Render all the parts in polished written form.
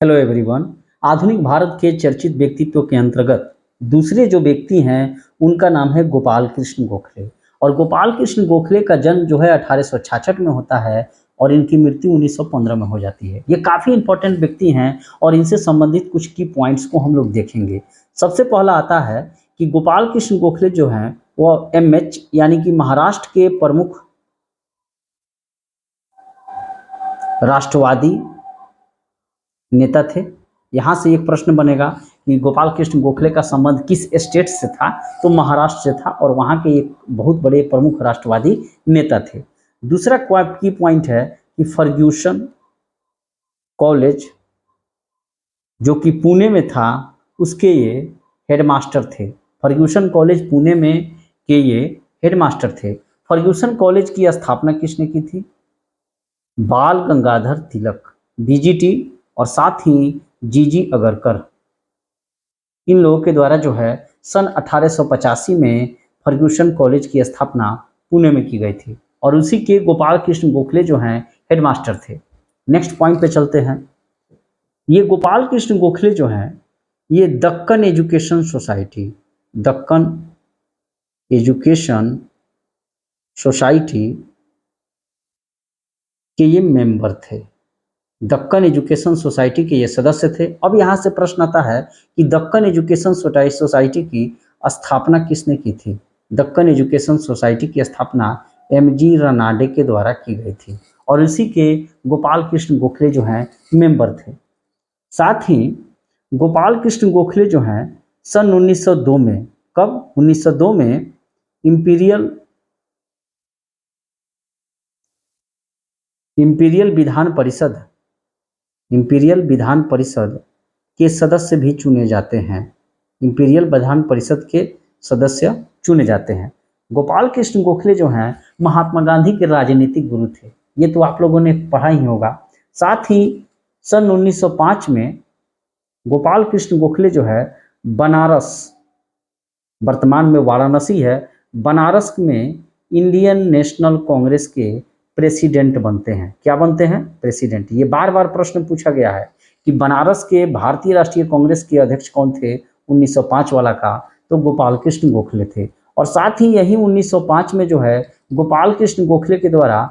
Hello everyone. आधुनिक भारत के चर्चित व्यक्तित्व के अंतर्गत दूसरे जो व्यक्ति हैं उनका नाम है गोपाल कृष्ण गोखले। और गोपाल कृष्ण गोखले का जन्म जो है 1866 में होता है और इनकी मृत्यु 1915 में हो जाती है। ये काफ़ी इंपॉर्टेंट व्यक्ति हैं और इनसे संबंधित कुछ की पॉइंट्स को हम लोग देखेंगे। सबसे पहला आता है कि गोपाल कृष्ण गोखले जो हैं वो एमएच यानी कि महाराष्ट्र के प्रमुख राष्ट्रवादी नेता थे। यहाँ से एक प्रश्न बनेगा कि गोपाल कृष्ण गोखले का संबंध किस स्टेट से था, तो महाराष्ट्र से था और वहाँ के एक बहुत बड़े प्रमुख राष्ट्रवादी नेता थे। दूसरा की पॉइंट है कि फर्ग्यूसन कॉलेज जो कि पुणे में था उसके ये हेडमास्टर थे। फर्ग्यूसन कॉलेज पुणे में के ये हेडमास्टर थे। फर्ग्यूसन कॉलेज की स्थापना किसने की थी? बाल गंगाधर तिलक, बीजीटी, और साथ ही जीजी अगरकर, इन लोगों के द्वारा जो है सन 1885 में फर्ग्यूसन कॉलेज की स्थापना पुणे में की गई थी और उसी के गोपाल कृष्ण गोखले जो हैं हेडमास्टर थे। नेक्स्ट पॉइंट पे चलते हैं। ये गोपाल कृष्ण गोखले जो हैं ये Deccan education society, Deccan education society के ये मेंबर थे। दक्कन एजुकेशन सोसाइटी के ये सदस्य थे। अब यहाँ से प्रश्न आता है कि दक्कन एजुकेशन सोसाइटी की स्थापना किसने की थी? दक्कन एजुकेशन सोसाइटी की स्थापना एमजी रनाडे के द्वारा की गई थी और इसी के गोपाल कृष्ण गोखले जो हैं मेंबर थे। साथ ही गोपाल कृष्ण गोखले जो हैं सन 1902 में, कब? 1902 में इंपीरियल विधान परिषद के सदस्य भी चुने जाते हैं। इंपीरियल विधान परिषद के सदस्य चुने जाते हैं। गोपाल कृष्ण गोखले जो हैं महात्मा गांधी के राजनीतिक गुरु थे। ये तो आप लोगों ने पढ़ा ही होगा। साथ ही सन 1905 में गोपाल कृष्ण गोखले जो है बनारस, वर्तमान में वाराणसी है, बनारस में इंडियन नेशनल कांग्रेस के प्रेसिडेंट बनते हैं। क्या बनते हैं? प्रेसिडेंट। ये बार बार प्रश्न पूछा गया है कि बनारस के भारतीय राष्ट्रीय कांग्रेस के अध्यक्ष कौन थे 1905 वाला का? तो गोपाल कृष्ण गोखले थे। और साथ ही यही 1905 में जो है गोपाल कृष्ण गोखले के द्वारा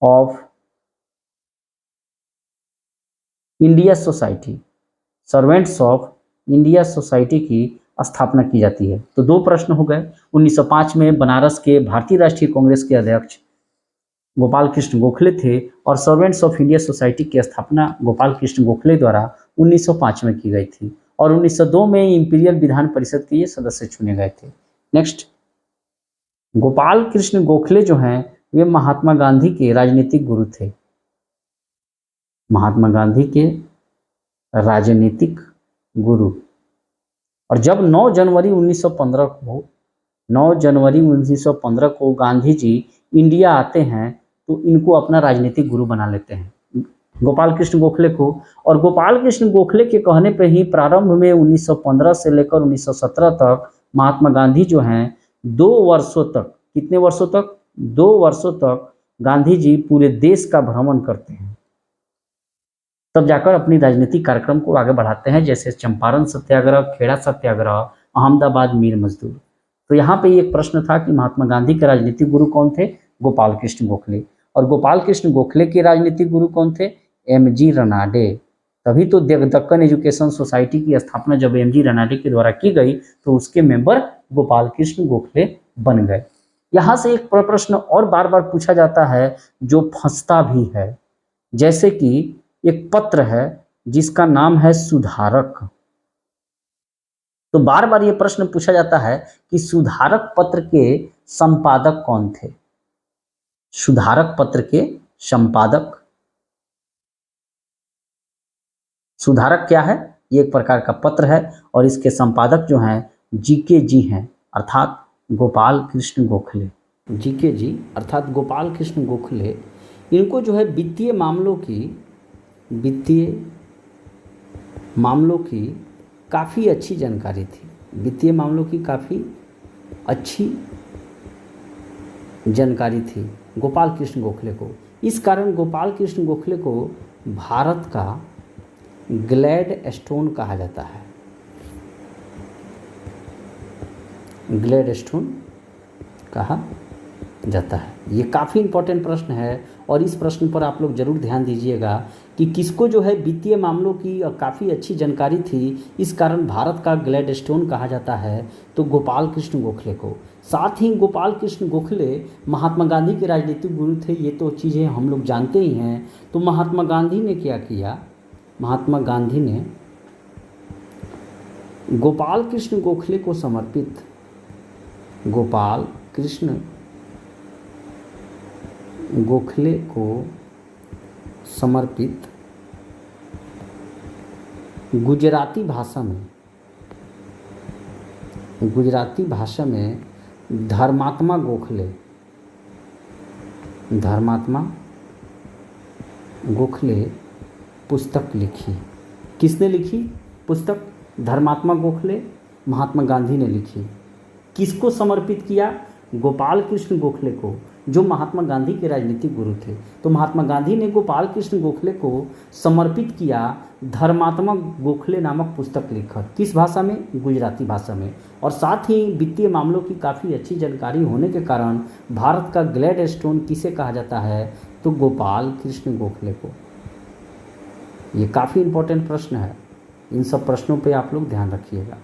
of servants of India society की स्थापना की जाती है। तो दो प्रश्न हो गए। 1905 में बनारस के भारतीय राष्ट्रीय कांग्रेस के अध्यक्ष गोपाल कृष्ण गोखले थे और सर्वेंट्स ऑफ इंडिया सोसाइटी की स्थापना गोपाल कृष्ण गोखले द्वारा 1905 में की गई थी और 1902 में इंपीरियल विधान परिषद के ये सदस्य चुने गए थे। नेक्स्ट, गोपाल कृष्ण गोखले जो हैं वे महात्मा गांधी के राजनीतिक गुरु थे। महात्मा गांधी के राजनीतिक गुरु। और जब 9 जनवरी 1915 को गांधी जी इंडिया आते हैं तो इनको अपना राजनीतिक गुरु बना लेते हैं, गोपाल कृष्ण गोखले को। और गोपाल कृष्ण गोखले के कहने पर ही प्रारंभ में 1915 से लेकर 1917 तक महात्मा गांधी जो हैं 2 वर्षों तक, कितने वर्षों तक? 2 वर्षों तक गांधी जी पूरे देश का भ्रमण करते हैं, तब जाकर अपनी राजनीतिक कार्यक्रम को आगे बढ़ाते हैं, जैसे चंपारण सत्याग्रह, खेड़ा सत्याग्रह, अहमदाबाद मील मजदूर। तो यहाँ पे एक प्रश्न था कि महात्मा गांधी के राजनीतिक गुरु कौन थे? गोपाल कृष्ण गोखले। और गोपाल कृष्ण गोखले के राजनीतिक गुरु कौन थे? एमजी रनाडे। तभी तो दक्कन एजुकेशन सोसाइटी की स्थापना जब एमजी रनाडे के द्वारा की गई तो उसके मेंबर गोपाल कृष्ण गोखले बन गए। यहाँ से एक प्रश्न और बार बार पूछा जाता है जो फंसता भी है, जैसे कि एक पत्र है जिसका नाम है सुधारक। तो बार बार ये प्रश्न पूछा जाता है कि सुधारक पत्र के संपादक कौन थे? सुधारक पत्र के संपादक, सुधारक क्या है? ये एक प्रकार का पत्र है और इसके संपादक जो हैं जीके जी हैं, अर्थात गोपाल कृष्ण गोखले। जीके जी अर्थात गोपाल कृष्ण गोखले, इनको जो है वित्तीय मामलों की काफ़ी अच्छी जानकारी थी। वित्तीय मामलों की काफ़ी अच्छी जानकारी थी गोपाल कृष्ण गोखले को। इस कारण गोपाल कृष्ण गोखले को भारत का ग्लैड स्टोन कहा जाता है? ग्लैड स्टोन कहा जाता है। ये काफ़ी इम्पोर्टेंट प्रश्न है और इस प्रश्न पर आप लोग ज़रूर ध्यान दीजिएगा कि किसको जो है वित्तीय मामलों की काफ़ी अच्छी जानकारी थी, इस कारण भारत का ग्लैड स्टोन कहा जाता है, तो गोपाल कृष्ण गोखले को। साथ ही गोपाल कृष्ण गोखले महात्मा गांधी के राजनीतिक गुरु थे, ये तो चीज़ें हम लोग जानते ही हैं। तो महात्मा गांधी ने क्या किया? महात्मा गांधी ने गोपाल कृष्ण गोखले को समर्पित, गोपाल कृष्ण गोखले को समर्पित गुजराती भाषा में धर्मात्मा गोखले पुस्तक लिखी। किसने लिखी पुस्तक? धर्मात्मा गोखले, महात्मा गांधी ने लिखी। किसको समर्पित किया? गोपाल कृष्ण गोखले को, जो महात्मा गांधी के राजनीतिक गुरु थे। तो महात्मा गांधी ने गोपाल कृष्ण गोखले को समर्पित किया धर्मात्मा गोखले नामक पुस्तक लिखकर। किस भाषा में? गुजराती भाषा में। और साथ ही वित्तीय मामलों की काफ़ी अच्छी जानकारी होने के कारण भारत का ग्लैड स्टोन किसे कहा जाता है? तो गोपाल कृष्ण गोखले को। ये काफ़ी इम्पोर्टेंट प्रश्न है, इन सब प्रश्नों पे आप लोग ध्यान रखिएगा।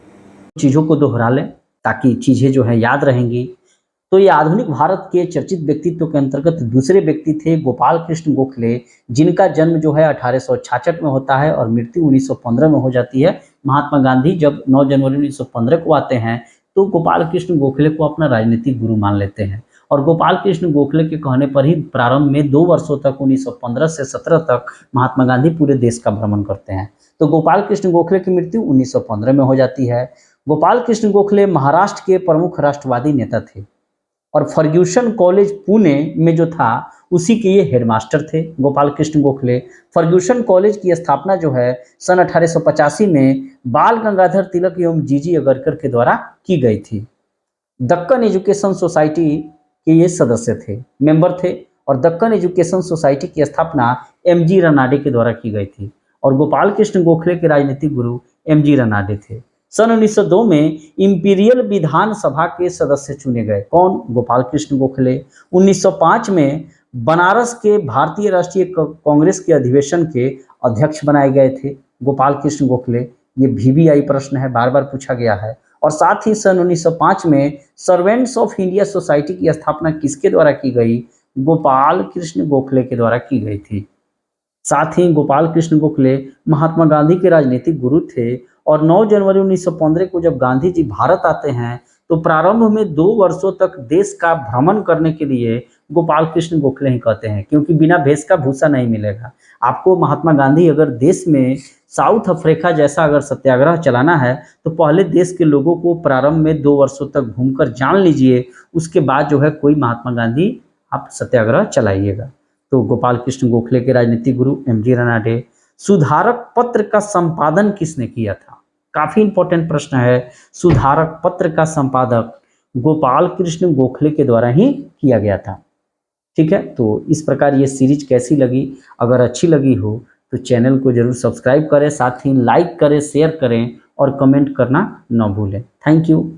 चीज़ों को दोहरा लें ताकि चीज़ें जो है याद रहेंगी। तो ये आधुनिक भारत के चर्चित व्यक्तित्व के अंतर्गत दूसरे व्यक्ति थे गोपाल कृष्ण गोखले, जिनका जन्म जो है 1866 में होता है और मृत्यु 1915 में हो जाती है। महात्मा गांधी जब 9 जनवरी 1915 को आते हैं तो गोपाल कृष्ण गोखले को अपना राजनीतिक गुरु मान लेते हैं और गोपाल कृष्ण गोखले के कहने पर ही प्रारंभ में 2 वर्षों तक 1915 से 17 तक महात्मा गांधी पूरे देश का भ्रमण करते हैं। तो गोपाल कृष्ण गोखले की मृत्यु 1915 में हो जाती है। गोपाल कृष्ण गोखले महाराष्ट्र के प्रमुख राष्ट्रवादी नेता थे और फर्ग्यूसन कॉलेज पुणे में जो था उसी के ये हेडमास्टर थे गोपाल कृष्ण गोखले। फर्ग्यूसन कॉलेज की स्थापना जो है सन 1885 में बाल गंगाधर तिलक एवं जीजी अगरकर के द्वारा की गई थी। दक्कन एजुकेशन सोसाइटी के ये सदस्य थे, मेंबर थे और दक्कन एजुकेशन सोसाइटी की स्थापना एमजी रनाडे के द्वारा की गई थी और गोपाल कृष्ण गोखले के राजनीतिक गुरु एमजी रनाडे थे। सन 1902 में इंपीरियल विधान सभा के सदस्य चुने गए। कौन? गोपाल कृष्ण गोखले। 1905 में बनारस के भारतीय राष्ट्रीय कांग्रेस के अधिवेशन के अध्यक्ष बनाए गए थे गोपाल कृष्ण गोखले। ये VVI प्रश्न है, बार बार पूछा गया है। और साथ ही सन 1905 में सर्वेंट्स ऑफ इंडिया सोसाइटी की स्थापना किसके द्वारा की गई? गोपाल कृष्ण गोखले के द्वारा की गई थी। साथ ही गोपाल कृष्ण गोखले महात्मा गांधी के राजनीतिक गुरु थे और 9 जनवरी 1915 को जब गांधी जी भारत आते हैं तो प्रारंभ में 2 वर्षों तक देश का भ्रमण करने के लिए गोपाल कृष्ण गोखले ही कहते हैं, क्योंकि बिना भेष का भूसा नहीं मिलेगा। आपको महात्मा गांधी अगर देश में साउथ अफ्रीका जैसा अगर सत्याग्रह चलाना है तो पहले देश के लोगों को प्रारंभ में 2 वर्षों तक घूमकर जान लीजिए, उसके बाद जो है कोई महात्मा गांधी आप सत्याग्रह चलाइएगा। तो गोपाल कृष्ण गोखले के राजनीतिक गुरु एमजी रनाडे। सुधारक पत्र का संपादन किसने किया था? काफी इंपॉर्टेंट प्रश्न है। सुधारक पत्र का संपादक गोपाल कृष्ण गोखले के द्वारा ही किया गया था। ठीक है, तो इस प्रकार ये सीरीज कैसी लगी? अगर अच्छी लगी हो तो चैनल को जरूर सब्सक्राइब करें, साथ ही लाइक करें, शेयर करें और कमेंट करना न भूलें। Thank you.